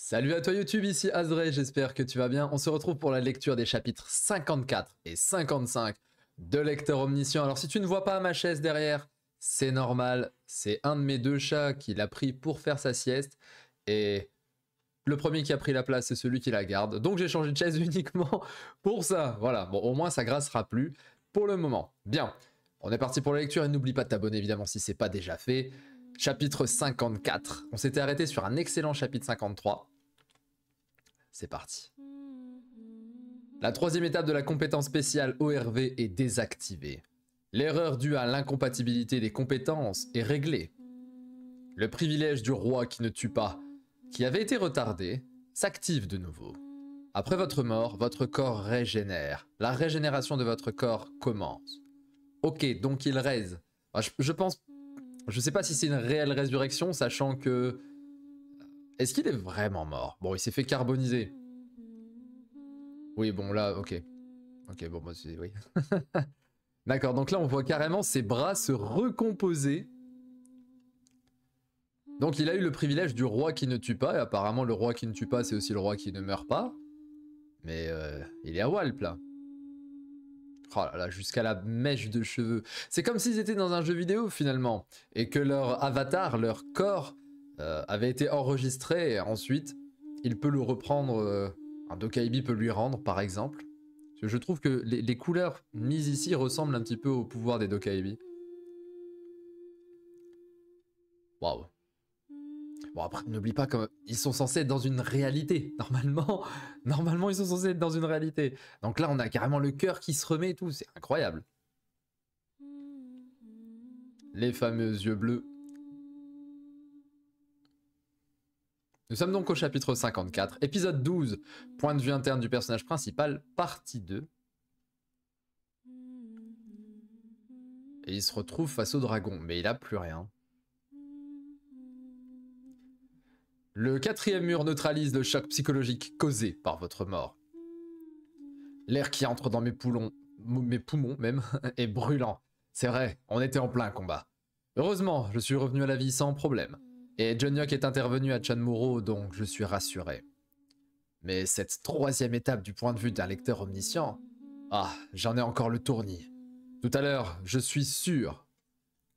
Salut à toi YouTube, ici Azray, j'espère que tu vas bien. On se retrouve pour la lecture des chapitres 54 et 55 de Lecteur Omniscient. Alors si tu ne vois pas ma chaise derrière, c'est normal, c'est un de mes deux chats qui l'a pris pour faire sa sieste. Et le premier qui a pris la place, c'est celui qui la garde. Donc j'ai changé de chaise uniquement pour ça. Voilà, bon au moins ça grassera plus pour le moment. Bien, on est parti pour la lecture et n'oublie pas de t'abonner évidemment si c'est pas déjà fait. Chapitre 54. On s'était arrêté sur un excellent chapitre 53. C'est parti. La troisième étape de la compétence spéciale ORV est désactivée. L'erreur due à l'incompatibilité des compétences est réglée. Le privilège du roi qui ne tue pas, qui avait été retardé, s'active de nouveau. Après votre mort, votre corps régénère. La régénération de votre corps commence. Ok, donc il raise. Je pense... Je sais pas si c'est une réelle résurrection, sachant que... Est-ce qu'il est vraiment mort? Bon, il s'est fait carboniser. Oui, bon, là, ok. Ok, bon, moi, c'est... Oui. D'accord, donc là, on voit carrément ses bras se recomposer. Donc, il a eu le privilège du roi qui ne tue pas, et apparemment, le roi qui ne tue pas, c'est aussi le roi qui ne meurt pas. Mais il est à Walp, là. Oh là là, jusqu'à la mèche de cheveux. C'est comme s'ils étaient dans un jeu vidéo, finalement, et que leur avatar, leur corps, avait été enregistré, et ensuite, il peut le reprendre... un Dokaibi peut lui rendre, par exemple. Je trouve que les couleurs mises ici ressemblent un petit peu au pouvoir des Dokaibi. Waouh. Bon, après, n'oublie pas qu'ils sont censés être dans une réalité. Normalement, ils sont censés être dans une réalité. Donc là, on a carrément le cœur qui se remet et tout. C'est incroyable. Les fameux yeux bleus. Nous sommes donc au chapitre 54, épisode 12, point de vue interne du personnage principal, partie 2. Et il se retrouve face au dragon, mais il a plus rien. Le quatrième mur neutralise le choc psychologique causé par votre mort. L'air qui entre dans mes poumons même, est brûlant. C'est vrai, on était en plein combat. Heureusement, je suis revenu à la vie sans problème. Et Jonyok est intervenu à Chanmuro, donc je suis rassuré. Mais cette troisième étape du point de vue d'un lecteur omniscient... Ah, j'en ai encore le tournis. Tout à l'heure, je suis sûr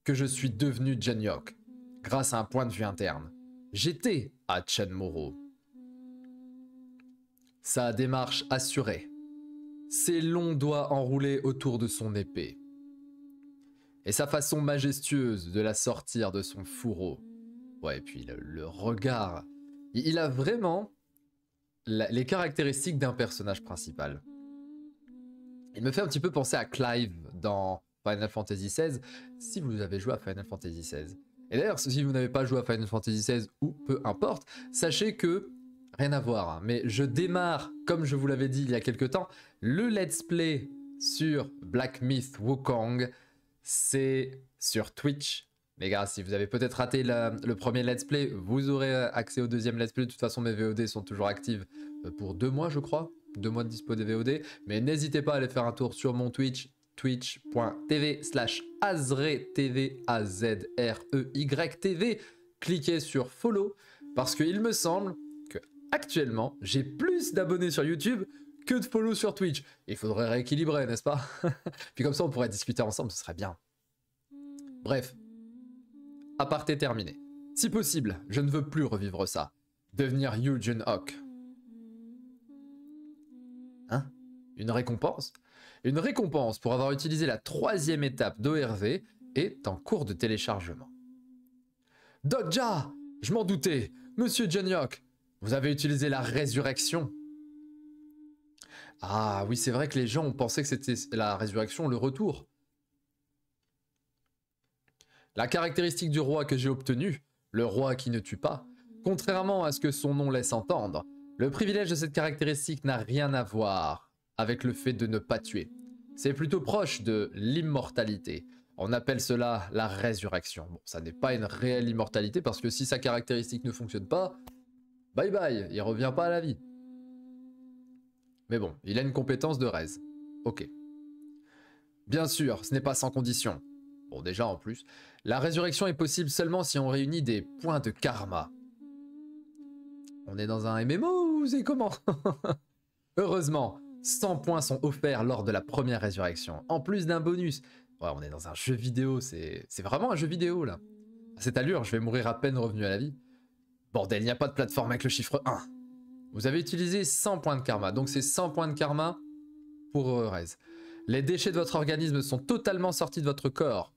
que je suis devenu Jonyok, grâce à un point de vue interne. J'étais à Chanmuro. Sa démarche assurée. Ses longs doigts enroulés autour de son épée. Et sa façon majestueuse de la sortir de son fourreau. Ouais, et puis le regard. Il a vraiment les caractéristiques d'un personnage principal. Il me fait un petit peu penser à Clive dans Final Fantasy XVI, si vous avez joué à Final Fantasy XVI. Et d'ailleurs, si vous n'avez pas joué à Final Fantasy XVI, ou peu importe, sachez que, rien à voir, hein, mais je démarre, comme je vous l'avais dit il y a quelques temps, le let's play sur Black Myth Wukong, c'est sur Twitch. Les gars, si vous avez peut-être raté le premier let's play, vous aurez accès au deuxième let's play. De toute façon, mes VOD sont toujours actives pour 2 mois, je crois. 2 mois de dispo des VOD. Mais n'hésitez pas à aller faire un tour sur mon Twitch, twitch.tv/azreytv, A-Z-R-E-Y-TV. Cliquez sur follow, parce qu'il me semble que actuellement, j'ai plus d'abonnés sur YouTube que de follow sur Twitch. Il faudrait rééquilibrer, n'est-ce pas? Puis comme ça, on pourrait discuter ensemble, ce serait bien. Bref. Aparté terminé. Si possible, je ne veux plus revivre ça. Devenir Yu Jun-ok. Hein? Une récompense? Une récompense pour avoir utilisé la troisième étape d'ORV est en cours de téléchargement. Dodja! Je m'en doutais! Monsieur Jonyok, vous avez utilisé la résurrection. Ah oui, c'est vrai que les gens ont pensé que c'était la résurrection, le retour. La caractéristique du roi que j'ai obtenue, le roi qui ne tue pas, contrairement à ce que son nom laisse entendre, le privilège de cette caractéristique n'a rien à voir avec le fait de ne pas tuer. C'est plutôt proche de l'immortalité. On appelle cela la résurrection. Bon, ça n'est pas une réelle immortalité parce que si sa caractéristique ne fonctionne pas, bye bye, il revient pas à la vie. Mais bon, il a une compétence de raise. Ok. Bien sûr, ce n'est pas sans condition. Bon, déjà en plus, la résurrection est possible seulement si on réunit des points de karma. On est dans un MMO ou c'est comment? Heureusement, 100 points sont offerts lors de la première résurrection, en plus d'un bonus. Ouais, on est dans un jeu vidéo, c'est vraiment un jeu vidéo là. À cette allure, je vais mourir à peine revenu à la vie. Bordel, il n'y a pas de plateforme avec le chiffre 1. Vous avez utilisé 100 points de karma, donc c'est 100 points de karma pour Rez. Les déchets de votre organisme sont totalement sortis de votre corps.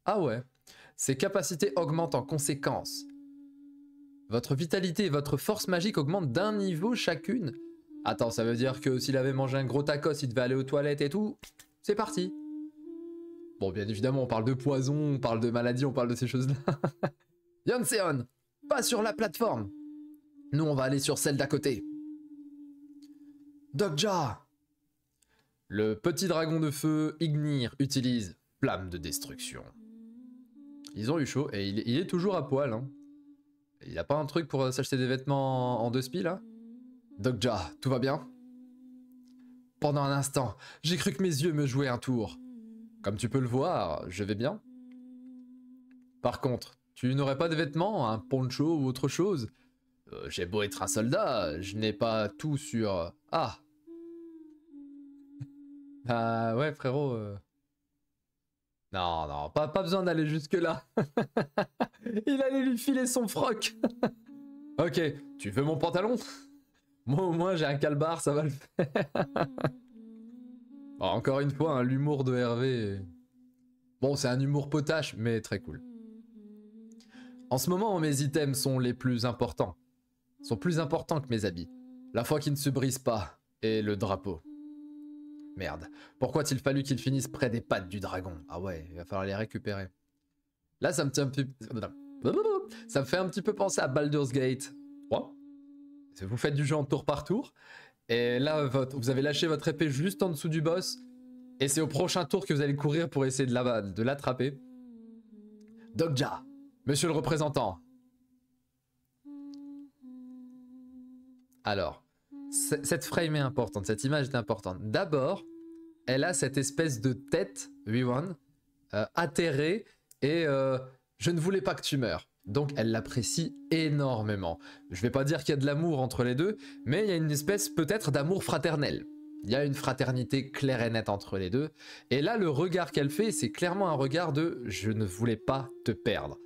Ah ouais. Ses capacités augmentent en conséquence. Votre vitalité et votre force magique augmentent d'un niveau chacune. Attends, ça veut dire que s'il avait mangé un gros tacos, il devait aller aux toilettes et tout. C'est parti. Bon, bien évidemment, on parle de poison, on parle de maladie, on parle de ces choses-là. Yonseon, pas sur la plateforme. Nous, on va aller sur celle d'à côté. Dokja. Le petit dragon de feu, Ignir, utilise flamme de destruction. Ils ont eu chaud et il est toujours à poil. Hein. Il a pas un truc pour s'acheter des vêtements en 2 spi là? Dokja, tout va bien? Pendant un instant, j'ai cru que mes yeux me jouaient un tour. Comme tu peux le voir, je vais bien. Par contre, tu n'aurais pas de vêtements, un poncho ou autre chose? J'ai beau être un soldat, je n'ai pas tout sur... Ah! Ah ouais frérot... Non, non, pas besoin d'aller jusque là. Il allait lui filer son froc. Ok, tu veux mon pantalon? Moi au moins j'ai un calbar, ça va le faire. Bon, encore une fois, hein, l'humour de Hervé... Bon, c'est un humour potache, mais très cool. En ce moment, mes items sont les plus importants. Sont plus importants que mes habits. La foi qui ne se brise pas, et le drapeau. Merde, pourquoi a-t-il fallu qu'il finisse près des pattes du dragon? Ah ouais, il va falloir les récupérer. Là, ça me fait un petit peu penser à Baldur's Gate 3. Vous faites du jeu en tour par tour, et là, vous avez lâché votre épée juste en dessous du boss, et c'est au prochain tour que vous allez courir pour essayer de l'attraper. Dokja, monsieur le représentant. Alors, cette frame est importante, cette image est importante. D'abord, elle a cette espèce de tête, V1, atterrée, et je ne voulais pas que tu meurs. Donc elle l'apprécie énormément. Je vais pas dire qu'il y a de l'amour entre les deux, mais il y a une espèce peut-être d'amour fraternel. Il y a une fraternité claire et nette entre les deux. Et là, le regard qu'elle fait, c'est clairement un regard de « je ne voulais pas te perdre ».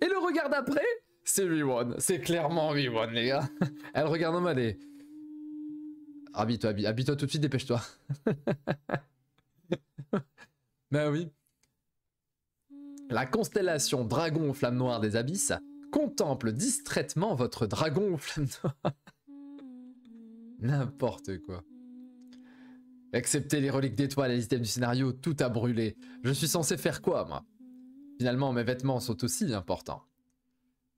Et le regard d'après, c'est V1. C'est clairement V1, les gars. Elle regarde en mode et... Habille-toi tout de suite, dépêche-toi. Ben oui. La constellation Dragon aux flammes noires des abysses contemple distraitement votre dragon aux flammes noires. N'importe quoi. Excepté les reliques d'étoiles et les items du scénario, tout a brûlé. Je suis censé faire quoi, moi? Finalement, mes vêtements sont aussi importants.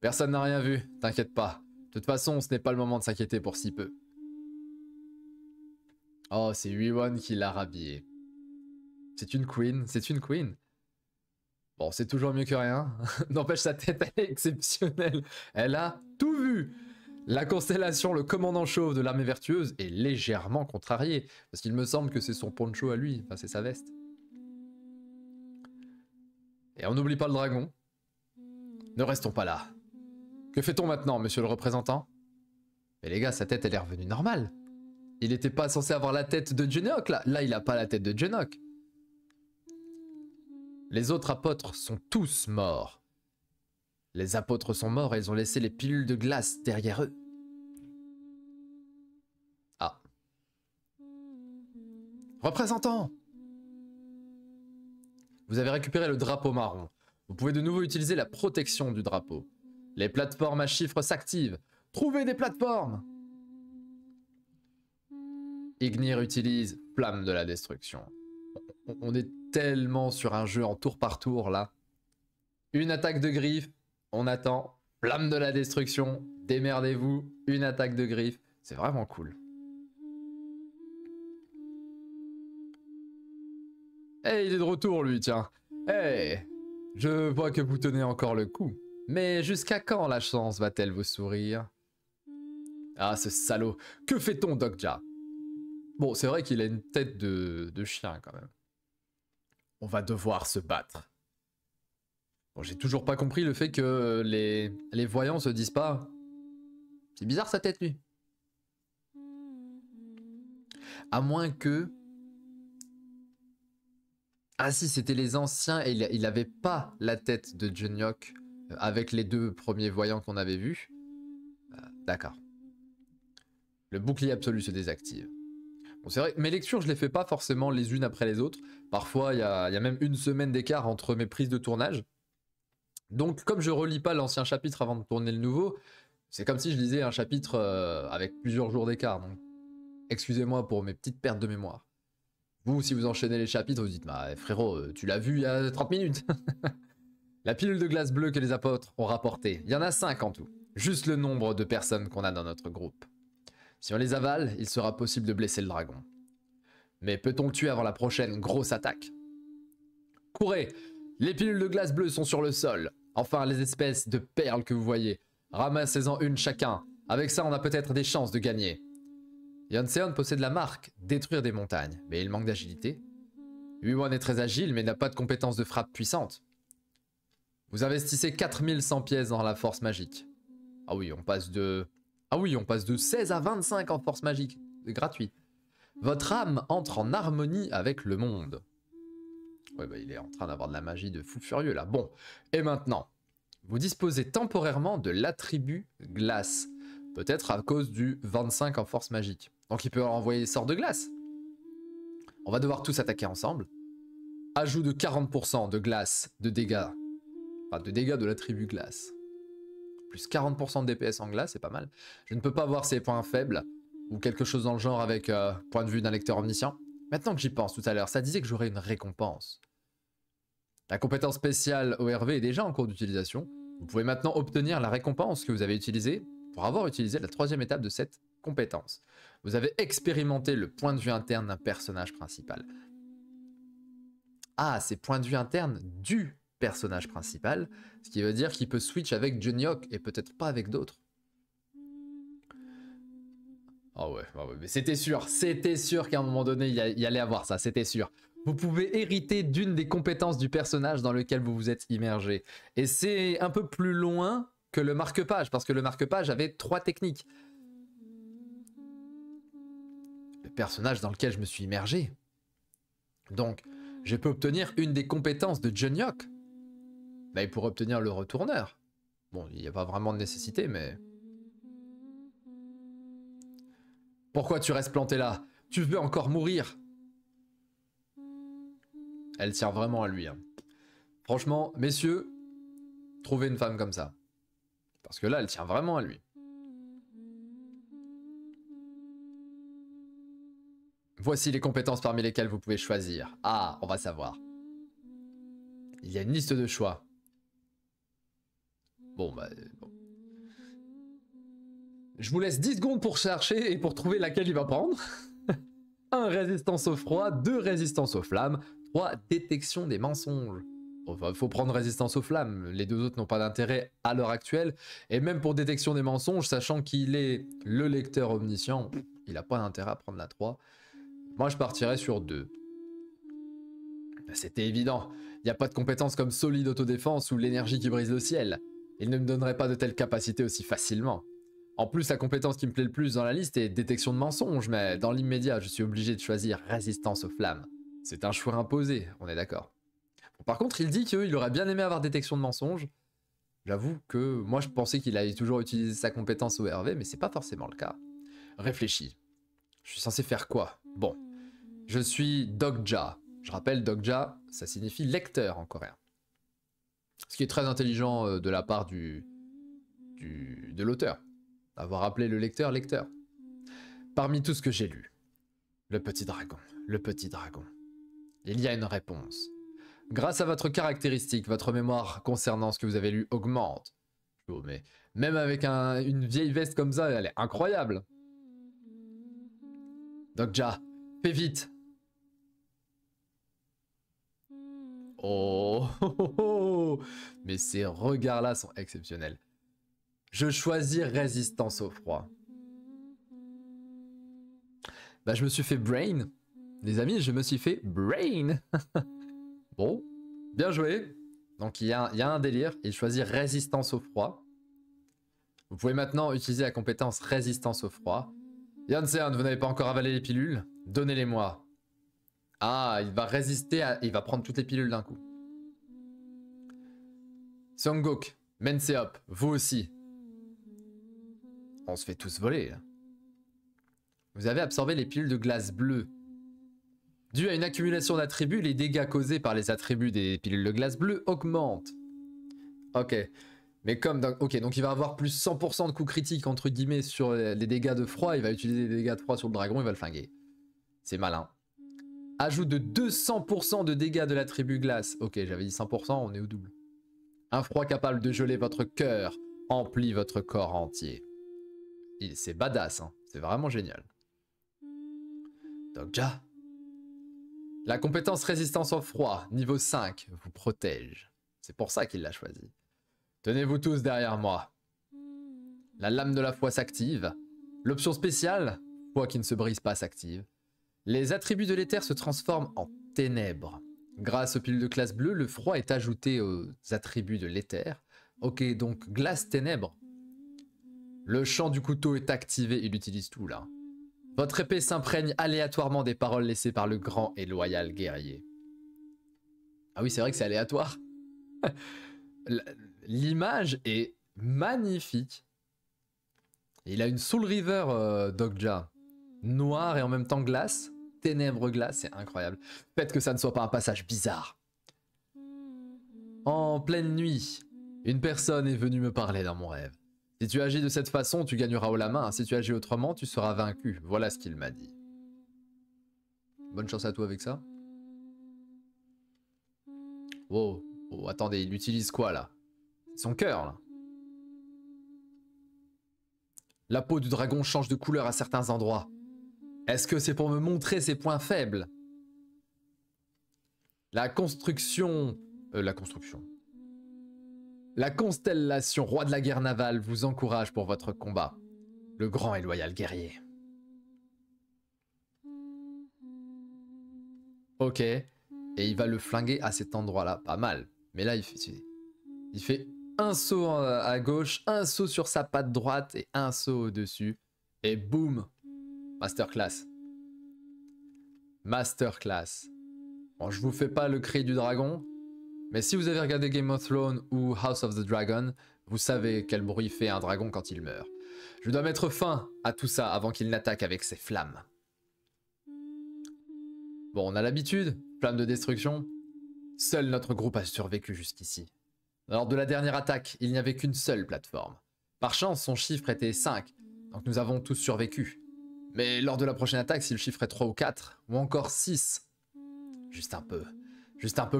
Personne n'a rien vu, t'inquiète pas. De toute façon, ce n'est pas le moment de s'inquiéter pour si peu. Oh, c'est V1 qui l'a rhabillée. C'est une queen, c'est une queen. Bon, c'est toujours mieux que rien. N'empêche, sa tête, elle est exceptionnelle. Elle a tout vu. La constellation, le commandant chauve de l'armée vertueuse, est légèrement contrarié. Parce qu'il me semble que c'est son poncho à lui. Enfin, c'est sa veste. Et on n'oublie pas le dragon. Ne restons pas là. Que fait-on maintenant, monsieur le représentant? Mais les gars, sa tête, elle est revenue normale. Il n'était pas censé avoir la tête de Genok, là. Là, il n'a pas la tête de Genok. Les autres apôtres sont tous morts. Les apôtres sont morts et ils ont laissé les pilules de glace derrière eux. Ah. Représentant! Vous avez récupéré le drapeau marron. Vous pouvez de nouveau utiliser la protection du drapeau. Les plateformes à chiffres s'activent. Trouvez des plateformes! Ignir utilise flamme de la destruction. On est tellement sur un jeu en tour par tour là. Une attaque de griffe, on attend. Flamme de la destruction, démerdez-vous. Une attaque de griffe, c'est vraiment cool. Hey, il est de retour lui, tiens. Hey, je vois que vous tenez encore le coup. Mais jusqu'à quand la chance va-t-elle vous sourire? Ah, ce salaud. Que fait-on, Dokja? Bon, c'est vrai qu'il a une tête de chien quand même. On va devoir se battre. Bon, j'ai toujours pas compris le fait que les voyants se disent pas. C'est bizarre sa tête, lui. À moins que... Ah si, c'était les anciens et il avait pas la tête de Junyok avec les deux premiers voyants qu'on avait vus. D'accord. Le bouclier absolu se désactive. Bon, c'est vrai, mes lectures, je les fais pas forcément les unes après les autres. Parfois, il y a même une semaine d'écart entre mes prises de tournage. Donc, comme je relis pas l'ancien chapitre avant de tourner le nouveau, c'est comme si je lisais un chapitre avec plusieurs jours d'écart. Donc, excusez-moi pour mes petites pertes de mémoire. Vous, si vous enchaînez les chapitres, vous dites, bah frérot, tu l'as vu il y a 30 minutes. La pilule de glace bleue que les apôtres ont rapportée, il y en a 5 en tout. Juste le nombre de personnes qu'on a dans notre groupe. Si on les avale, il sera possible de blesser le dragon. Mais peut-on le tuer avant la prochaine grosse attaque? Courez! Les pilules de glace bleue sont sur le sol. Enfin, les espèces de perles que vous voyez. Ramassez-en une chacun. Avec ça, on a peut-être des chances de gagner. Yanseon possède la marque détruire des montagnes, mais il manque d'agilité. Yuan est très agile, mais n'a pas de compétences de frappe puissante. Vous investissez 4100 pièces dans la force magique. Ah oui, on passe de 16 à 25 en force magique. C'est gratuit. Votre âme entre en harmonie avec le monde. Ouais, bah il est en train d'avoir de la magie de fou furieux là. Bon, et maintenant, vous disposez temporairement de l'attribut glace. Peut-être à cause du 25 en force magique. Donc il peut envoyer des sorts de glace. On va devoir tous attaquer ensemble. Ajout de 40% de glace de dégâts. Enfin, de dégâts de l'attribut glace. Plus 40% de DPS en glace, c'est pas mal. Je ne peux pas voir ses points faibles. Ou quelque chose dans le genre avec point de vue d'un lecteur omniscient. Maintenant que j'y pense tout à l'heure, ça disait que j'aurais une récompense. La compétence spéciale ORV est déjà en cours d'utilisation. Vous pouvez maintenant obtenir la récompense que vous avez utilisée pour avoir utilisé la 3e étape de cette compétence. Vous avez expérimenté le point de vue interne d'un personnage principal. Ah, c'est point de vue interne du personnage principal, ce qui veut dire qu'il peut switch avec Junyok et peut-être pas avec d'autres. Oh ouais, mais c'était sûr qu'à un moment donné, il y allait avoir ça, c'était sûr. Vous pouvez hériter d'une des compétences du personnage dans lequel vous vous êtes immergé. Et c'est un peu plus loin que le marque-page, parce que le marque-page avait 3 techniques. Le personnage dans lequel je me suis immergé. Donc, je peux obtenir une des compétences de Junyok. Bah, et pour obtenir le retourneur. Bon, il n'y a pas vraiment de nécessité, mais... Pourquoi tu restes planté là? Tu veux encore mourir? Elle tient vraiment à lui. Hein. Franchement, messieurs, trouvez une femme comme ça. Parce que là, elle tient vraiment à lui. Voici les compétences parmi lesquelles vous pouvez choisir. Ah, on va savoir. Il y a une liste de choix. Bon, bah... Bon. Je vous laisse 10 secondes pour chercher et pour trouver laquelle il va prendre. 1. Résistance au froid. 2. Résistance aux flammes. 3. Détection des mensonges. Enfin, il faut prendre résistance aux flammes. Les deux autres n'ont pas d'intérêt à l'heure actuelle. Et même pour détection des mensonges, sachant qu'il est le lecteur omniscient, il n'a pas d'intérêt à prendre la 3. Moi, je partirais sur 2. C'était évident. Il n'y a pas de compétences comme solide autodéfense ou l'énergie qui brise le ciel. Il ne me donnerait pas de telles capacités aussi facilement. En plus, la compétence qui me plaît le plus dans la liste est détection de mensonges, mais dans l'immédiat, je suis obligé de choisir résistance aux flammes. C'est un choix imposé, on est d'accord. Bon, par contre, il dit qu'il aurait bien aimé avoir détection de mensonges. J'avoue que moi, je pensais qu'il allait toujours utiliser sa compétence ORV, mais c'est pas forcément le cas. Réfléchis. Je suis censé faire quoi? Bon, je suis Dogja. Je rappelle, Dogja, ça signifie lecteur en coréen. Ce qui est très intelligent de la part de l'auteur. Avoir appelé le lecteur lecteur. Parmi tout ce que j'ai lu, le petit dragon. Il y a une réponse. Grâce à votre caractéristique, votre mémoire concernant ce que vous avez lu augmente. Oh, mais même avec une vieille veste comme ça, elle est incroyable. Dogja, fais vite. Oh, mais ces regards-là sont exceptionnels. Je choisis résistance au froid. Bah, je me suis fait brain. Les amis, je me suis fait brain. Bon, bien joué. Donc il y a un délire, il choisit résistance au froid. Vous pouvez maintenant utiliser la compétence résistance au froid. Yann, vous n'avez pas encore avalé les pilules? Donnez-les-moi. Ah, il va résister à... Il va prendre toutes les pilules d'un coup. Songguk, Menseop, vous aussi. On se fait tous voler, là. Vous avez absorbé les pilules de glace bleue. Dû à une accumulation d'attributs, les dégâts causés par les attributs des pilules de glace bleue augmentent. Ok. Mais comme... Ok, donc il va avoir plus 100% de coups critiques, entre guillemets, sur les dégâts de froid. Il va utiliser des dégâts de froid sur le dragon, il va le flinguer. C'est malin. Ajout de 200% de dégâts de l'attribut glace. Ok, j'avais dit 100%, on est au double. Un froid capable de geler votre cœur emplit votre corps entier. C'est badass, hein. C'est vraiment génial. Dogja. La compétence résistance au froid, niveau 5, vous protège. C'est pour ça qu'il l'a choisi. Tenez-vous tous derrière moi. La lame de la foi s'active. L'option spéciale, foi qui ne se brise pas, s'active. Les attributs de l'éther se transforment en ténèbres. Grâce aux pilules de classe bleue, le froid est ajouté aux attributs de l'éther. Ok, donc glace ténèbres. Le champ du couteau est activé, il utilise tout là. Votre épée s'imprègne aléatoirement des paroles laissées par le grand et loyal guerrier. Ah oui, c'est vrai que c'est aléatoire. L'image est magnifique. Il a une Soul River, Dogja. Noir et en même temps glace. Ténèbres glace, c'est incroyable. Peut-être que ça ne soit pas un passage bizarre. En pleine nuit, une personne est venue me parler dans mon rêve. Si tu agis de cette façon, tu gagneras haut la main. Si tu agis autrement, tu seras vaincu. Voilà ce qu'il m'a dit. Bonne chance à toi avec ça. Wow. Oh, attendez, il utilise quoi là? Son cœur là. La peau du dragon change de couleur à certains endroits. Est-ce que c'est pour me montrer ses points faibles? La constellation roi de la guerre navale vous encourage pour votre combat. Le grand et loyal guerrier. Ok. Et il va le flinguer à cet endroit-là. Pas mal. Mais là, il fait un saut à gauche, un saut sur sa patte droite et un saut au-dessus. Et boum. Masterclass. Masterclass. Bon, je vous fais pas le cri du dragon. Mais si vous avez regardé Game of Thrones ou House of the Dragon, vous savez quel bruit fait un dragon quand il meurt. Je dois mettre fin à tout ça avant qu'il n'attaque avec ses flammes. Bon, on a l'habitude, flamme de destruction. Seul notre groupe a survécu jusqu'ici. Lors de la dernière attaque, il n'y avait qu'une seule plateforme. Par chance, son chiffre était 5, donc nous avons tous survécu. Mais lors de la prochaine attaque, si le chiffre est 3 ou 4, ou encore 6, juste un peu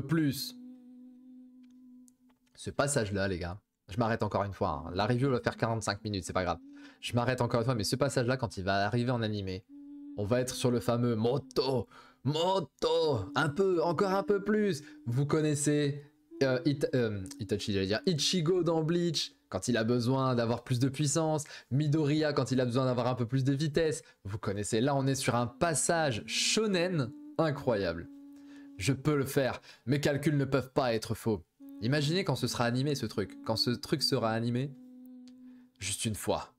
plus. Ce passage-là, les gars, je m'arrête encore une fois. Hein. La review va faire 45 minutes, c'est pas grave. Je m'arrête encore une fois, mais ce passage-là, quand il va arriver en animé, on va être sur le fameux Moto, encore un peu plus. Vous connaissez Itachi, j'allais dire Ichigo dans Bleach, quand il a besoin d'avoir plus de puissance, Midoriya quand il a besoin d'avoir un peu plus de vitesse. Vous connaissez, là on est sur un passage shonen incroyable. Je peux le faire, mes calculs ne peuvent pas être faux. Imaginez quand ce sera animé ce truc, quand ce truc sera animé, juste une fois.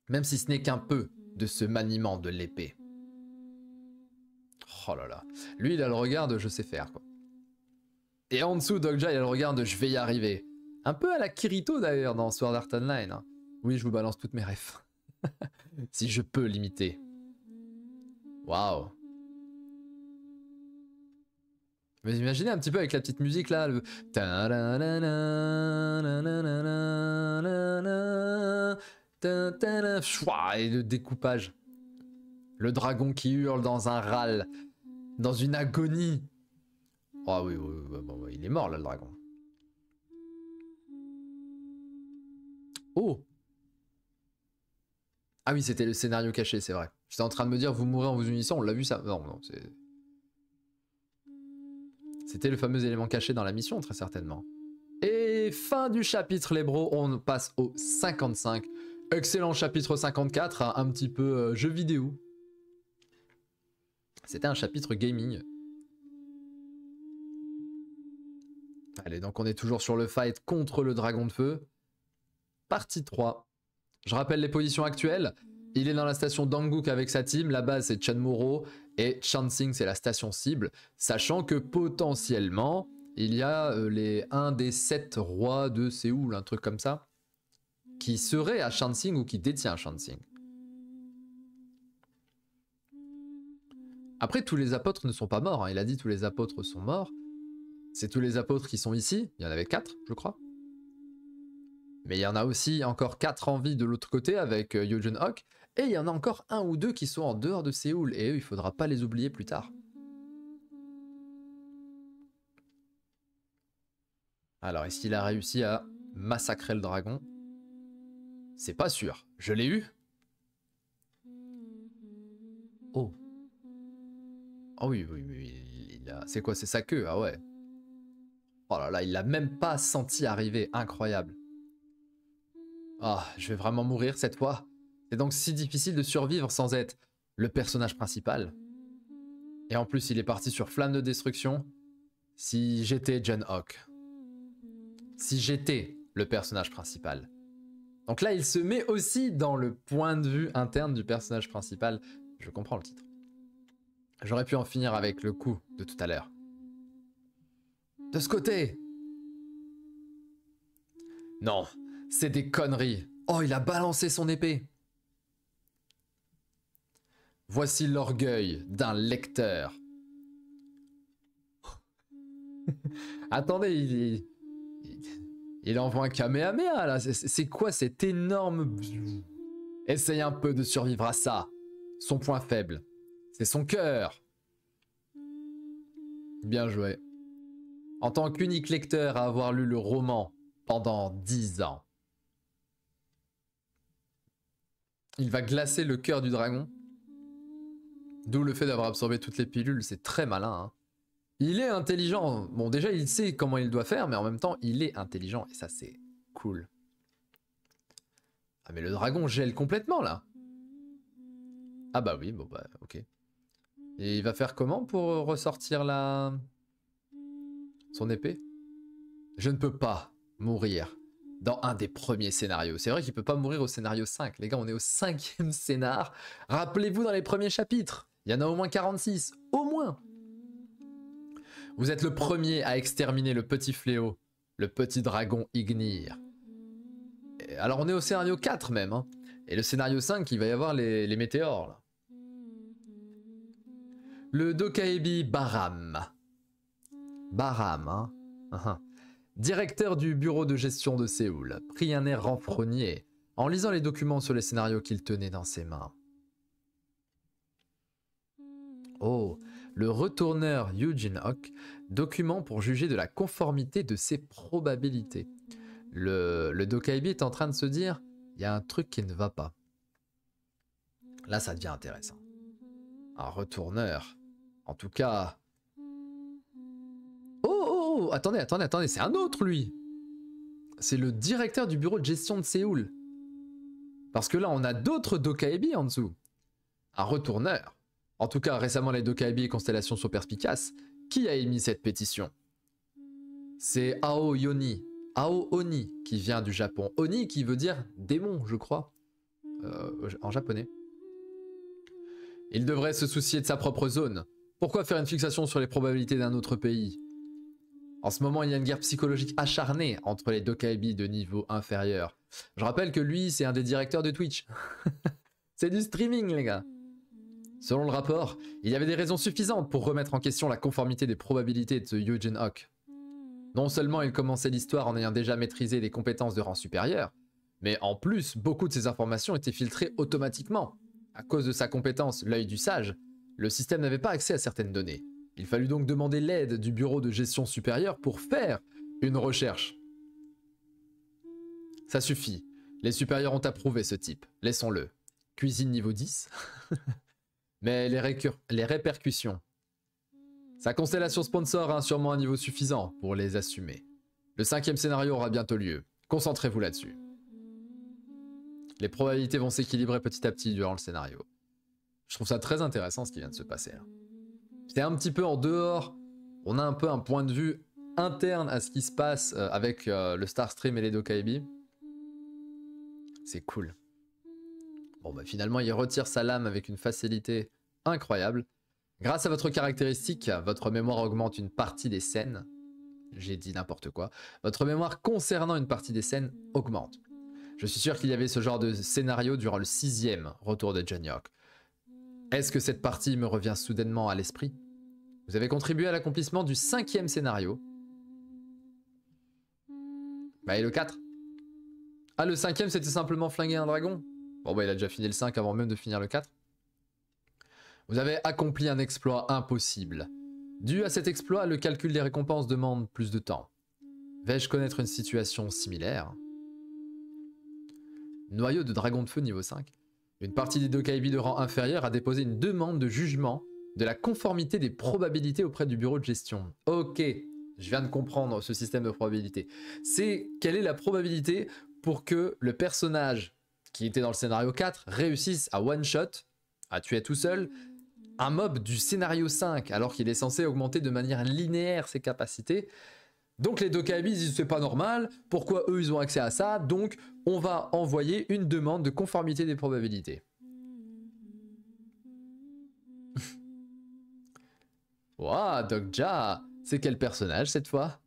Même si ce n'est qu'un peu de ce maniement de l'épée. Oh là là. Lui il a le regard de je sais faire quoi. Et en dessous Dogja il a le regard de je vais y arriver. Un peu à la Kirito d'ailleurs dans Sword Art Online. Hein. Oui je vous balance toutes mes refs. Si je peux l'imiter. Waouh. Mais imaginez un petit peu avec la petite musique là, le... Et le découpage. Le dragon qui hurle dans un râle, dans une agonie. Oh oui, bon, il est mort là le dragon. Oh. Ah oui, c'était le scénario caché, c'est vrai. J'étais en train de me dire, vous mourrez en vous unissant, on l'a vu ça. Non, c'est... C'était le fameux élément caché dans la mission, très certainement. Et fin du chapitre, les bros, on passe au 55. Excellent chapitre 54, un petit peu jeu vidéo. C'était un chapitre gaming. Allez, donc on est toujours sur le fight contre le dragon de feu. Partie 3. Je rappelle les positions actuelles. Il est dans la station Dangguk avec sa team. La base, c'est Chenmuro. Et Chansing, c'est la station cible. Sachant que potentiellement, il y a un des 7 rois de Séoul, un truc comme ça, qui serait à Chansing ou qui détient Chansing. Après, tous les apôtres ne sont pas morts. Hein. Il a dit tous les apôtres sont morts. C'est tous les apôtres qui sont ici. Il y en avait 4, je crois. Mais il y en a aussi encore 4 en vie de l'autre côté avec Yojin Hawk. Et il y en a encore 1 ou 2 qui sont en dehors de Séoul. Et eux, il faudra pas les oublier plus tard. Alors, est-ce qu'il a réussi à massacrer le dragon? C'est pas sûr. Je l'ai eu? Oh. Oh oui, oui, oui. C'est quoi? C'est sa queue? Ah ouais. Oh là là, il l'a même pas senti arriver. Incroyable. Ah, je vais vraiment mourir cette fois. C'est donc si difficile de survivre sans être le personnage principal. Et en plus, il est parti sur flamme de destruction. Si j'étais John Hawk. Si j'étais le personnage principal. Donc là, il se met aussi dans le point de vue interne du personnage principal. Je comprends le titre. J'aurais pu en finir avec le coup de tout à l'heure. De ce côté. Non, c'est des conneries. Oh, il a balancé son épée. Voici l'orgueil d'un lecteur. Attendez, il envoie un Kamehameha là. C'est quoi cet énorme... Essaye un peu de survivre à ça. Son point faible, c'est son cœur. Bien joué. En tant qu'unique lecteur à avoir lu le roman pendant 10 ans. Il va glacer le cœur du dragon. D'où le fait d'avoir absorbé toutes les pilules, c'est très malin. Hein. Il est intelligent. Bon, déjà, il sait comment il doit faire, mais en même temps, il est intelligent. Et ça, c'est cool. Ah, mais le dragon gèle complètement, là. Ah bah oui, bon bah, ok. Et il va faire comment pour ressortir son épée? Je ne peux pas mourir dans un des premiers scénarios. C'est vrai qu'il peut pas mourir au scénario 5. Les gars, on est au 5e scénar. Rappelez-vous dans les premiers chapitres. Il y en a au moins 46. Au moins. Vous êtes le premier à exterminer le petit fléau. Le petit dragon Ignir. Alors on est au scénario 4 même. Hein. Et le scénario 5, il va y avoir les météores. Là. Le Dokaebi Baram. Baram, hein. Directeur du bureau de gestion de Séoul, prit un air renfrogné en lisant les documents sur les scénarios qu'il tenait dans ses mains. Oh, le retourneur Yojin Hawk, document pour juger de la conformité de ses probabilités. Le Dokaebi est en train de se dire, il y a un truc qui ne va pas. Là, ça devient intéressant. Un retourneur. En tout cas... Oh, attendez, c'est un autre, lui. C'est le directeur du bureau de gestion de Séoul. Parce que là, on a d'autres Dokaebi en dessous. Un retourneur. En tout cas, récemment, les Dokaebi et constellations sont perspicaces. Qui a émis cette pétition? C'est Ao Oni, qui vient du Japon. Oni qui veut dire démon, je crois, en japonais. Il devrait se soucier de sa propre zone. Pourquoi faire une fixation sur les probabilités d'un autre pays? En ce moment, il y a une guerre psychologique acharnée entre les Dokaebi de niveau inférieur. Je rappelle que lui, c'est un des directeurs de Twitch. C'est du streaming, les gars. Selon le rapport, il y avait des raisons suffisantes pour remettre en question la conformité des probabilités de Yojin Hawk. Non seulement il commençait l'histoire en ayant déjà maîtrisé les compétences de rang supérieur, mais en plus, beaucoup de ces informations étaient filtrées automatiquement. À cause de sa compétence, l'œil du sage, le système n'avait pas accès à certaines données. Il fallut donc demander l'aide du bureau de gestion supérieure pour faire une recherche. Ça suffit. Les supérieurs ont approuvé ce type. Laissons-le. Cuisine niveau 10. Mais les répercussions. Sa constellation sponsor a sûrement un niveau suffisant pour les assumer. Le 5e scénario aura bientôt lieu. Concentrez-vous là-dessus. Les probabilités vont s'équilibrer petit à petit durant le scénario. Je trouve ça très intéressant ce qui vient de se passer. C'est un petit peu en dehors. On a un peu un point de vue interne à ce qui se passe avec le Starstream et les Dokaibi. C'est cool. Bon bah finalement il retire sa lame avec une facilité incroyable. Grâce à votre caractéristique, votre mémoire augmente une partie des scènes. J'ai dit n'importe quoi. Votre mémoire concernant une partie des scènes augmente. Je suis sûr qu'il y avait ce genre de scénario durant le 6e retour de John York. Est-ce que cette partie me revient soudainement à l'esprit? Vous avez contribué à l'accomplissement du 5e scénario. Bah et le 4? Ah le 5e c'était simplement flinguer un dragon? Bon bah il a déjà fini le 5 avant même de finir le 4. Vous avez accompli un exploit impossible. Dû à cet exploit, le calcul des récompenses demande plus de temps. Vais-je connaître une situation similaire? Noyau de dragon de feu niveau 5. Une partie des Dokaibi de rang inférieur a déposé une demande de jugement de la conformité des probabilités auprès du bureau de gestion. Ok, je viens de comprendre ce système de probabilité. C'est quelle est la probabilité pour que le personnage qui était dans le scénario 4 réussisse à one-shot, à tuer tout seul, un mob du scénario 5, alors qu'il est censé augmenter de manière linéaire ses capacités. Donc les Dokaibi disent c'est pas normal, pourquoi eux ils ont accès à ça, donc on va envoyer une demande de conformité des probabilités. Waouh, Dokja, c'est quel personnage cette fois?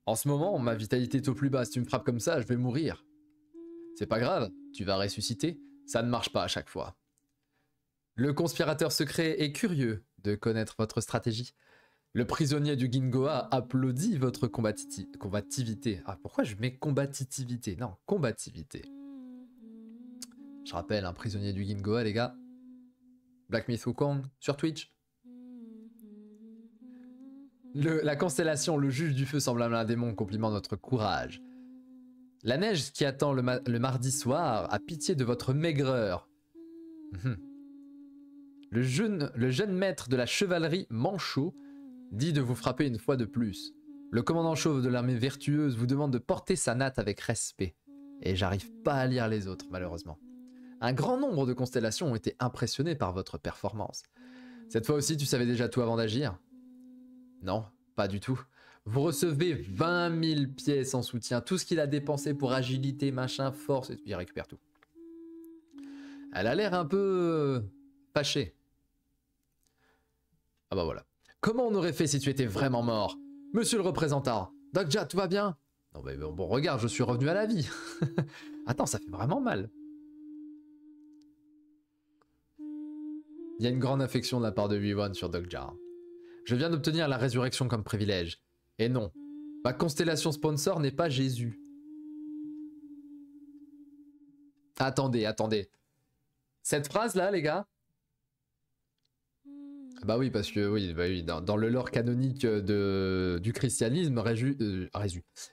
En ce moment, ma vitalité est au plus bas, si tu me frappes comme ça, je vais mourir. C'est pas grave, tu vas ressusciter, ça ne marche pas à chaque fois. Le conspirateur secret est curieux de connaître votre stratégie. Le prisonnier du Gingoa applaudit votre combativité. Ah, pourquoi je mets combativité? Non, combativité. Je rappelle, un prisonnier du Gingoa, les gars. Black Myth Wukong sur Twitch. La constellation, le juge du feu semble un démon, compliment notre courage. La neige qui attend le mardi soir a pitié de votre maigreur. Le jeune maître de la chevalerie Manchot dit de vous frapper une fois de plus. Le commandant chauve de l'armée vertueuse vous demande de porter sa natte avec respect. Et j'arrive pas à lire les autres, malheureusement. Un grand nombre de constellations ont été impressionnées par votre performance. Cette fois aussi, tu savais déjà tout avant d'agir? Non, pas du tout. Vous recevez 20 000 pièces en soutien. Tout ce qu'il a dépensé pour agilité, machin, force, il récupère tout. Elle a l'air un peu fâchée. Ah bah voilà. Comment on aurait fait si tu étais vraiment mort? Monsieur le représentant, Dokja, tout va bien? Non mais bon, regarde, je suis revenu à la vie. Attends, ça fait vraiment mal. Il y a une grande affection de la part de V1 sur Dokja. Je viens d'obtenir la résurrection comme privilège. Et non, ma constellation sponsor n'est pas Jésus. Attendez, attendez. Cette phrase-là, les gars. Bah oui, parce que oui, dans le lore canonique du christianisme,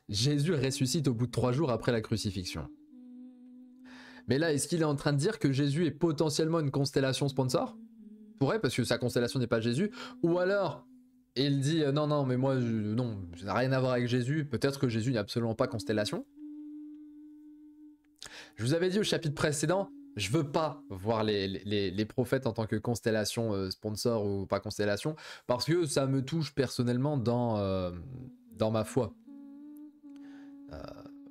Jésus ressuscite au bout de 3 jours après la crucifixion. Mais là, est-ce qu'il est en train de dire que Jésus est potentiellement une constellation sponsor? Pourrait, parce que sa constellation n'est pas Jésus. Ou alors, il dit non, non, mais moi, non, ça n'a rien à voir avec Jésus. Peut-être que Jésus n'est absolument pas constellation. Je vous avais dit au chapitre précédent, je veux pas voir les prophètes en tant que constellation sponsor ou pas constellation, parce que ça me touche personnellement dans ma foi.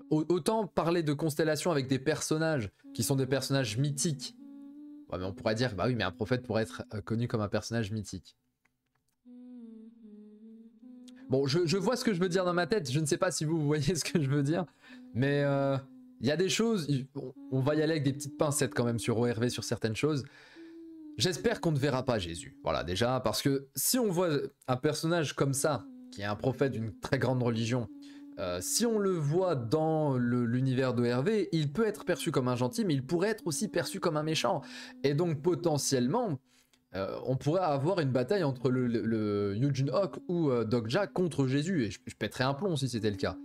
Autant parler de constellation avec des personnages qui sont des personnages mythiques. Ouais, mais on pourrait dire, bah oui, mais un prophète pourrait être connu comme un personnage mythique. Bon, je vois ce que je veux dire dans ma tête, je ne sais pas si vous voyez ce que je veux dire, mais il y a des choses, on va y aller avec des petites pincettes quand même sur ORV sur certaines choses. J'espère qu'on ne verra pas Jésus, voilà déjà, parce que si on voit un personnage comme ça, qui est un prophète d'une très grande religion, si on le voit dans l'univers d'ORV, il peut être perçu comme un gentil, mais il pourrait être aussi perçu comme un méchant. Et donc potentiellement, on pourrait avoir une bataille entre le Eugene Hawk ou Dokja contre Jésus, et je pèterais un plomb si c'était le cas.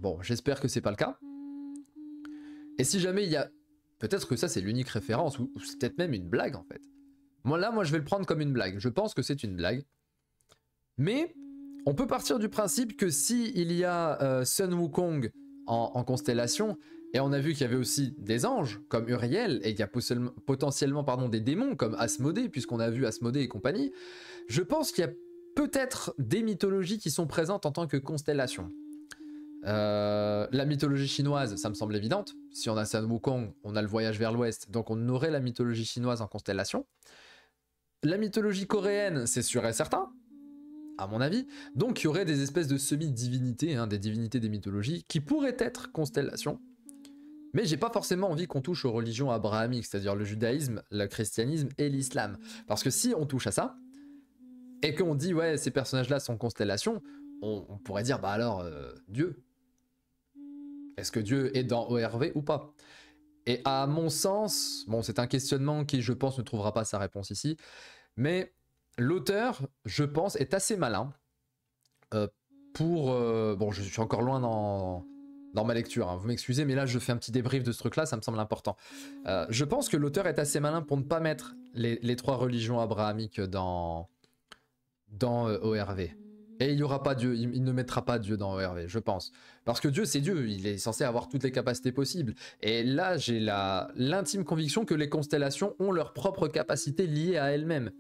Bon, j'espère que c'est pas le cas. Et si jamais il y a... Peut-être que ça c'est l'unique référence, ou c'est peut-être même une blague en fait. Moi je vais le prendre comme une blague. Je pense que c'est une blague. Mais on peut partir du principe que si il y a Sun Wukong en constellation, et on a vu qu'il y avait aussi des anges comme Uriel, et il y a potentiellement des démons comme Asmodée, puisqu'on a vu Asmodée et compagnie, je pense qu'il y a peut-être des mythologies qui sont présentes en tant que constellation. La mythologie chinoise, ça me semble évidente. Si on a Sun Wukong, on a le voyage vers l'ouest, donc on aurait la mythologie chinoise en constellation. La mythologie coréenne, c'est sûr et certain, à mon avis. Donc il y aurait des espèces de semi-divinités, hein, des divinités des mythologies, qui pourraient être constellations. Mais j'ai pas forcément envie qu'on touche aux religions abrahamiques, c'est-à-dire le judaïsme, le christianisme et l'islam. Parce que si on touche à ça, et qu'on dit ouais ces personnages-là sont constellations, on pourrait dire bah alors Dieu. Est-ce que Dieu est dans ORV ou pas? Et à mon sens, bon c'est un questionnement qui je pense ne trouvera pas sa réponse ici, mais l'auteur, je pense, est assez malin pour... bon je suis encore loin dans ma lecture, hein, vous m'excusez, mais là je fais un petit débrief de ce truc-là, ça me semble important. Je pense que l'auteur est assez malin pour ne pas mettre les trois religions abrahamiques dans ORV. Et il n'y aura pas Dieu, il ne mettra pas Dieu dans ORV, je pense. Parce que Dieu, c'est Dieu, il est censé avoir toutes les capacités possibles. Et là, j'ai l'intime conviction que les constellations ont leurs propres capacités liées à elles-mêmes.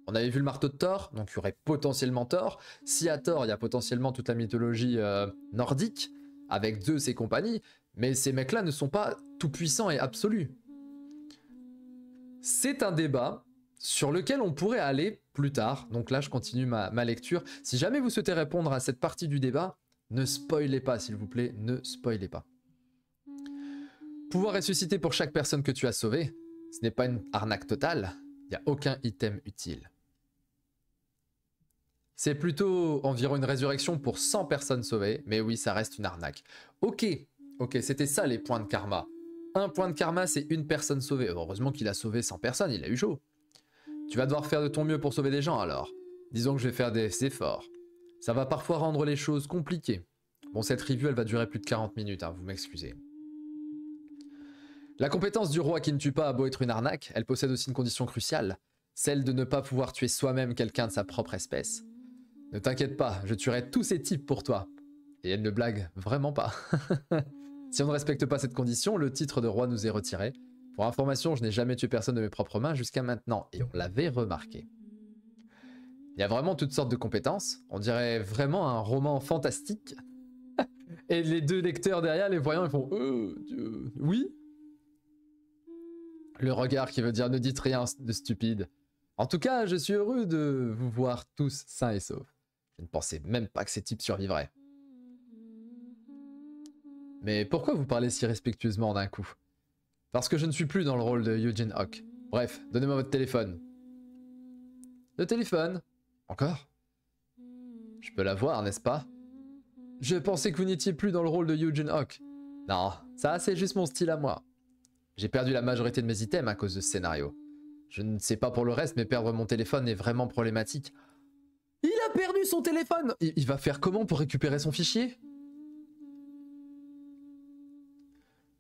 On avait vu le marteau de Thor, donc il y aurait potentiellement Thor. Si à Thor, il y a potentiellement toute la mythologie nordique, avec Zeus et compagnie, mais ces mecs-là ne sont pas tout puissants et absolus. C'est un débat sur lequel on pourrait aller plus tard. Donc là, je continue ma lecture. Si jamais vous souhaitez répondre à cette partie du débat, ne spoilez pas, s'il vous plaît, ne spoilez pas. Pouvoir ressusciter pour chaque personne que tu as sauvée, ce n'est pas une arnaque totale. Il n'y a aucun item utile. C'est plutôt environ une résurrection pour 100 personnes sauvées, mais oui, ça reste une arnaque. Ok, c'était ça les points de karma. Un point de karma, c'est une personne sauvée. Heureusement qu'il a sauvé 100 personnes, il a eu chaud. Tu vas devoir faire de ton mieux pour sauver des gens alors. Disons que je vais faire des efforts. Ça va parfois rendre les choses compliquées. Bon, cette review, elle va durer plus de 40 minutes, hein, vous m'excusez. La compétence du roi qui ne tue pas a beau être une arnaque, elle possède aussi une condition cruciale, celle de ne pas pouvoir tuer soi-même quelqu'un de sa propre espèce. Ne t'inquiète pas, je tuerai tous ces types pour toi. Et elle ne blague vraiment pas. Si on ne respecte pas cette condition, le titre de roi nous est retiré. Pour information, je n'ai jamais tué personne de mes propres mains jusqu'à maintenant, et on l'avait remarqué. Il y a vraiment toutes sortes de compétences, on dirait vraiment un roman fantastique. Et les deux lecteurs derrière, les voyants, ils font Dieu. Oui. Le regard qui veut dire ne dites rien de stupide. En tout cas, je suis heureux de vous voir tous sains et saufs. Je ne pensais même pas que ces types survivraient. Mais pourquoi vous parlez si respectueusement d'un coup? Parce que je ne suis plus dans le rôle de Eugene Hawk. Bref, donnez-moi votre téléphone. Le téléphone? Encore? Je peux l'avoir, n'est-ce pas? Je pensais que vous n'étiez plus dans le rôle de Eugene Hawk. Non, ça c'est juste mon style à moi. J'ai perdu la majorité de mes items à cause de ce scénario. Je ne sais pas pour le reste, mais perdre mon téléphone est vraiment problématique. Il a perdu son téléphone! Il va faire comment pour récupérer son fichier?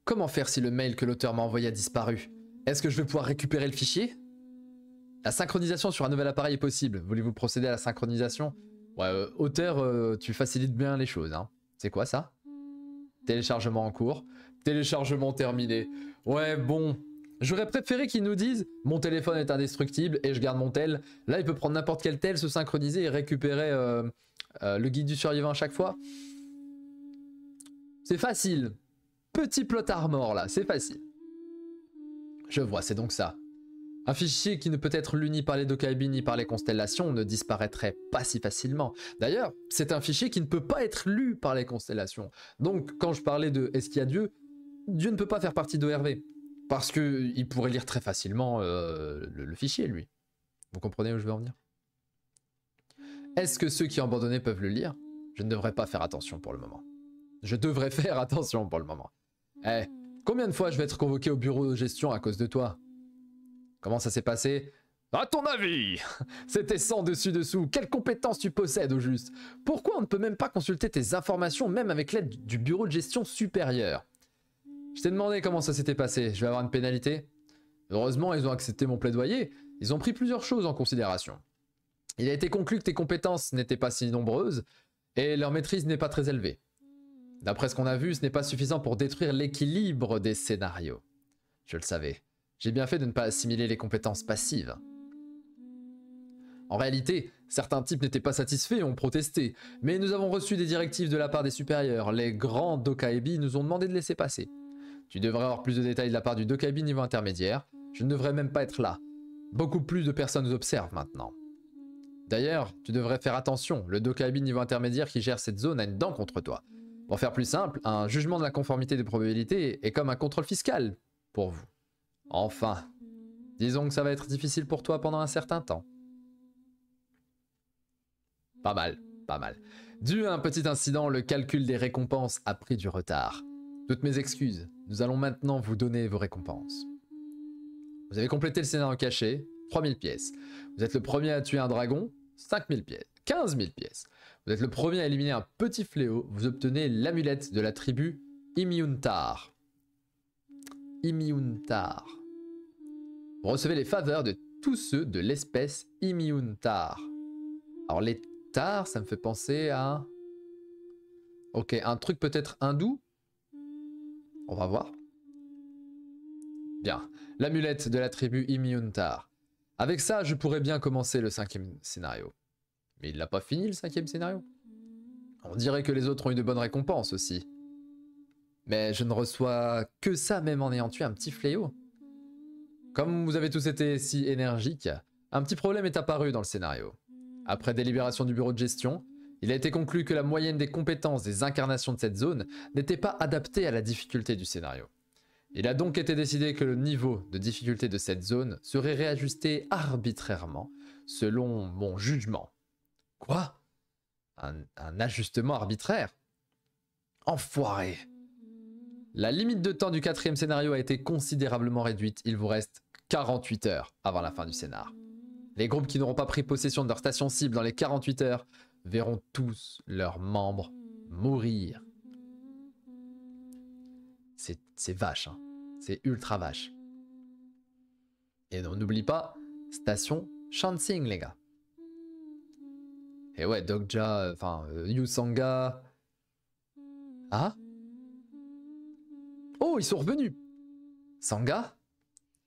Comment faire si le mail que l'auteur m'a envoyé a disparu? Est-ce que je vais pouvoir récupérer le fichier? La synchronisation sur un nouvel appareil est possible. Voulez-vous procéder à la synchronisation? Ouais, auteur, tu facilites bien les choses, hein. C'est quoi ça? Téléchargement en cours. Téléchargement terminé. Ouais, bon. J'aurais préféré qu'ils nous disent « Mon téléphone est indestructible et je garde mon tel ». Là, il peut prendre n'importe quel tel, se synchroniser et récupérer le guide du survivant à chaque fois. C'est facile. Petit plot armor, là. C'est facile. Je vois, c'est donc ça. Un fichier qui ne peut être lu ni par les Dokaibi ni par les constellations ne disparaîtrait pas si facilement. D'ailleurs, c'est un fichier qui ne peut pas être lu par les constellations. Donc, quand je parlais de « Est-ce qu'il y a Dieu ?», Dieu ne peut pas faire partie d'ORV. Parce qu'il pourrait lire très facilement le fichier, lui. Vous comprenez où je veux en venir? Est-ce que ceux qui ont abandonné peuvent le lire? Je ne devrais pas faire attention pour le moment. Je devrais faire attention pour le moment. Eh, combien de fois je vais être convoqué au bureau de gestion à cause de toi? Comment ça s'est passé? À ton avis? C'était sans dessus-dessous. Quelles compétences tu possèdes au juste? Pourquoi on ne peut même pas consulter tes informations même avec l'aide du bureau de gestion supérieur? Je t'ai demandé comment ça s'était passé. Je vais avoir une pénalité? Heureusement, ils ont accepté mon plaidoyer. Ils ont pris plusieurs choses en considération. Il a été conclu que tes compétences n'étaient pas si nombreuses et leur maîtrise n'est pas très élevée. D'après ce qu'on a vu, ce n'est pas suffisant pour détruire l'équilibre des scénarios. Je le savais. J'ai bien fait de ne pas assimiler les compétences passives. En réalité, certains types n'étaient pas satisfaits et ont protesté, mais nous avons reçu des directives de la part des supérieurs. Les grands Dokaibi nous ont demandé de laisser passer. Tu devrais avoir plus de détails de la part du Dokaibi niveau intermédiaire. Je ne devrais même pas être là. Beaucoup plus de personnes nous observent maintenant. D'ailleurs, tu devrais faire attention, le Dokaibi niveau intermédiaire qui gère cette zone a une dent contre toi. Pour faire plus simple, un jugement de la conformité des probabilités est comme un contrôle fiscal pour vous. Enfin, disons que ça va être difficile pour toi pendant un certain temps. Pas mal, pas mal. Dû à un petit incident, le calcul des récompenses a pris du retard. Toutes mes excuses, nous allons maintenant vous donner vos récompenses. Vous avez complété le scénario caché, 3000 pièces. Vous êtes le premier à tuer un dragon, 5000 pièces. 15 000 pièces. Vous êtes le premier à éliminer un petit fléau, vous obtenez l'amulette de la tribu Imiuntar. Imiuntar. Vous recevez les faveurs de tous ceux de l'espèce Imiuntar. Alors les Tar, ça me fait penser à... Ok, un truc peut-être hindou. On va voir. Bien, l'amulette de la tribu Imiuntar. Avec ça, je pourrais bien commencer le 5e scénario. Mais il n'a pas fini le 5e scénario. On dirait que les autres ont eu de bonnes récompenses aussi. Mais je ne reçois que ça même en ayant tué un petit fléau. Comme vous avez tous été si énergiques, un petit problème est apparu dans le scénario. Après délibération du bureau de gestion, il a été conclu que la moyenne des compétences des incarnations de cette zone n'était pas adaptée à la difficulté du scénario. Il a donc été décidé que le niveau de difficulté de cette zone serait réajusté arbitrairement, selon mon jugement. Quoi ? Un ajustement arbitraire ? Enfoiré ! La limite de temps du 4e scénario a été considérablement réduite. Il vous reste 48 heures avant la fin du scénar. Les groupes qui n'auront pas pris possession de leur station cible dans les 48 heures verront tous leurs membres mourir. C'est vache, hein. C'est ultra vache. Et on n'oublie pas, station Shansing, les gars. Et ouais, Dogja, enfin, Yusanga. Ah? Oh, ils sont revenus. Sanga?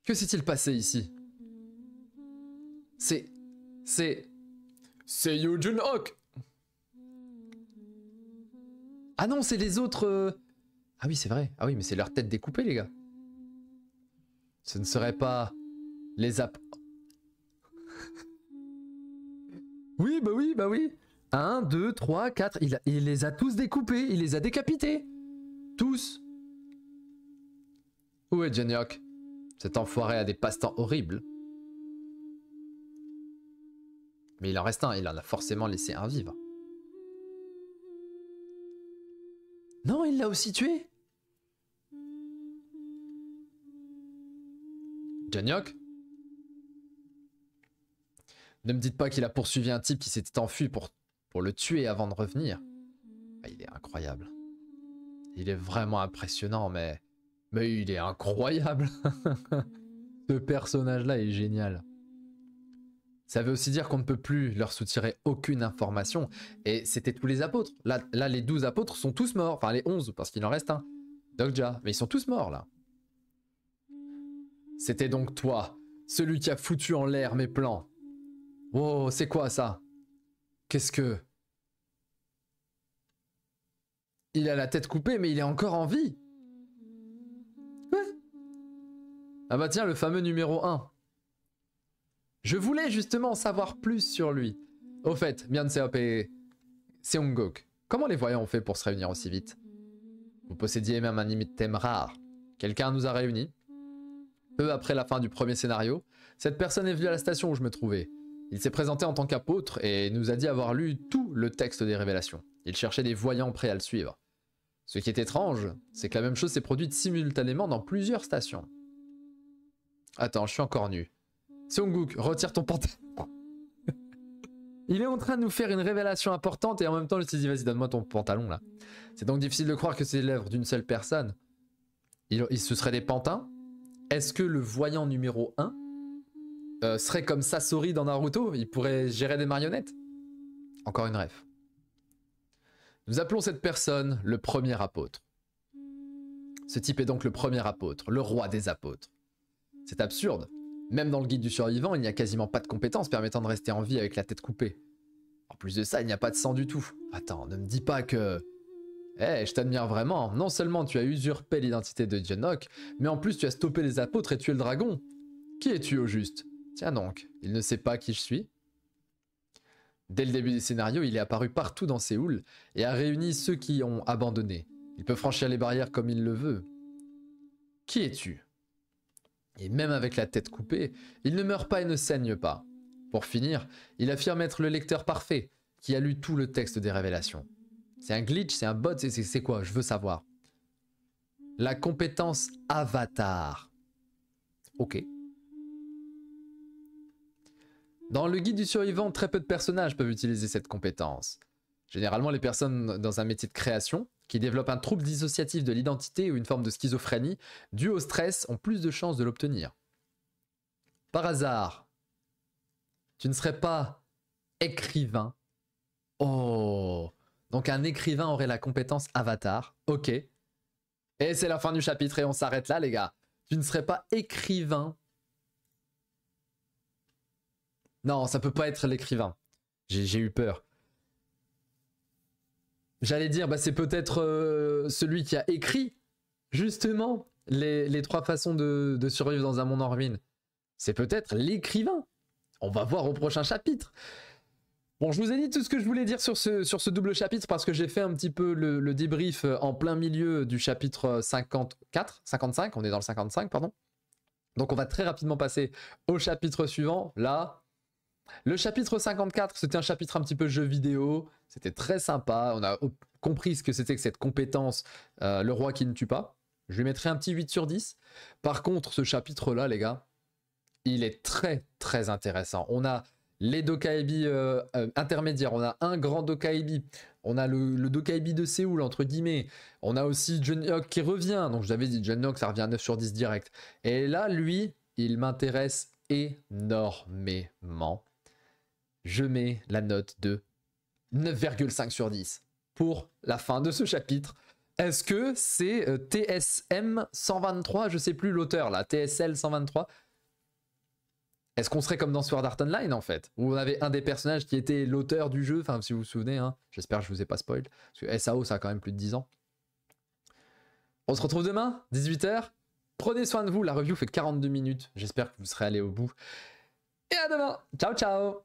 Que s'est-il passé ici? C'est Yujun Hawk. Ah non, c'est les autres... Ah oui, c'est vrai. Ah oui, mais c'est leur tête découpée, les gars. Ce ne serait pas les Oui, bah oui, bah oui. 1, 2, 3, 4. Il les a tous découpés. Il les a décapités. Tous. Où est Janyok? Cet enfoiré a des passe-temps horribles. Mais il en reste un. Il en a forcément laissé un vivre. Non, il l'a aussi tué. Janyok? Ne me dites pas qu'il a poursuivi un type qui s'était enfui pour le tuer avant de revenir. Ah, il est incroyable. Il est vraiment impressionnant, mais il est incroyable. Ce personnage-là est génial. Ça veut aussi dire qu'on ne peut plus leur soutirer aucune information. Et c'était tous les apôtres. Là, les 12 apôtres sont tous morts. Enfin, les 11, parce qu'il en reste un. Dogja. Mais ils sont tous morts, là. C'était donc toi, celui qui a foutu en l'air mes plans. Wow, c'est quoi ça? Qu'est-ce que... Il a la tête coupée, mais il est encore en vie. Ouais. Ah bah tiens, le fameux numéro 1. Je voulais justement en savoir plus sur lui. Au fait, Mianseop et Seongguk, comment les voyants ont fait pour se réunir aussi vite? Vous possédiez même un item rare. Quelqu'un nous a réunis. Peu après la fin du premier scénario, cette personne est venue à la station où je me trouvais. Il s'est présenté en tant qu'apôtre et nous a dit avoir lu tout le texte des révélations. Il cherchait des voyants prêts à le suivre. Ce qui est étrange, c'est que la même chose s'est produite simultanément dans plusieurs stations. Attends, je suis encore nu. Seongguk, retire ton pantalon. Il est en train de nous faire une révélation importante et en même temps, je me suis dit, vas-y, donne-moi ton pantalon là. C'est donc difficile de croire que c'est l'œuvre d'une seule personne. Ce serait des pantins? Est-ce que le voyant numéro 1 serait comme Sasori dans Naruto? Il pourrait gérer des marionnettes? Encore une ref. Nous appelons cette personne le premier apôtre. Ce type est donc le premier apôtre, le roi des apôtres. C'est absurde, Même dans le guide du survivant, il n'y a quasiment pas de compétences permettant de rester en vie avec la tête coupée. En plus de ça, il n'y a pas de sang du tout. Attends, ne me dis pas que... Eh, je t'admire vraiment. Non seulement tu as usurpé l'identité de Dionok, mais en plus tu as stoppé les apôtres et tué le dragon. Qui es-tu au juste? Tiens donc, il ne sait pas qui je suis. Dès le début du scénario, il est apparu partout dans Séoul et a réuni ceux qui ont abandonné. Il peut franchir les barrières comme il le veut. Qui es-tu? Et même avec la tête coupée, il ne meurt pas et ne saigne pas. Pour finir, il affirme être le lecteur parfait, qui a lu tout le texte des révélations. C'est un glitch, c'est un bot, c'est quoi? Je veux savoir. La compétence Avatar. Ok. Dans le guide du survivant, très peu de personnages peuvent utiliser cette compétence. Généralement, les personnes dans un métier de création, qui développent un trouble dissociatif de l'identité ou une forme de schizophrénie, due au stress, ont plus de chances de l'obtenir. Par hasard, tu ne serais pas écrivain? Oh, donc un écrivain aurait la compétence Avatar. Ok. Et c'est la fin du chapitre et on s'arrête là, les gars. Tu ne serais pas écrivain? Non, ça peut pas être l'écrivain. J'ai eu peur. J'allais dire, bah, c'est peut-être celui qui a écrit, justement, les 3 façons de survivre dans un monde en ruine. C'est peut-être l'écrivain. On va voir au prochain chapitre. Bon, je vous ai dit tout ce que je voulais dire sur ce double chapitre parce que j'ai fait un petit peu le débrief en plein milieu du chapitre 55, on est dans le 55, pardon. Donc on va très rapidement passer au chapitre suivant, là. Le chapitre 54, c'était un chapitre un petit peu jeu vidéo, c'était très sympa, on a compris ce que c'était que cette compétence, le roi qui ne tue pas. Je lui mettrai un petit 8 sur 10. Par contre, ce chapitre-là, les gars, il est très très intéressant. On a les Dokaibi intermédiaires, on a un grand Dokaibi, on a le Dokaibi de Séoul, entre guillemets, on a aussi Dionok qui revient, donc je l'avais dit, Dionok ça revient à 9 sur 10 direct. Et là, lui, il m'intéresse énormément. Je mets la note de 9,5 sur 10 pour la fin de ce chapitre. Est-ce que c'est TSM 123, je sais plus l'auteur là, TSL 123? Est-ce qu'on serait comme dans Sword Art Online en fait, où on avait un des personnages qui était l'auteur du jeu, enfin si vous vous souvenez, hein, j'espère que je vous ai pas spoil, parce que SAO ça a quand même plus de 10 ans. On se retrouve demain, 18 h. Prenez soin de vous, la review fait 42 minutes, j'espère que vous serez allés au bout. Et à demain, ciao ciao.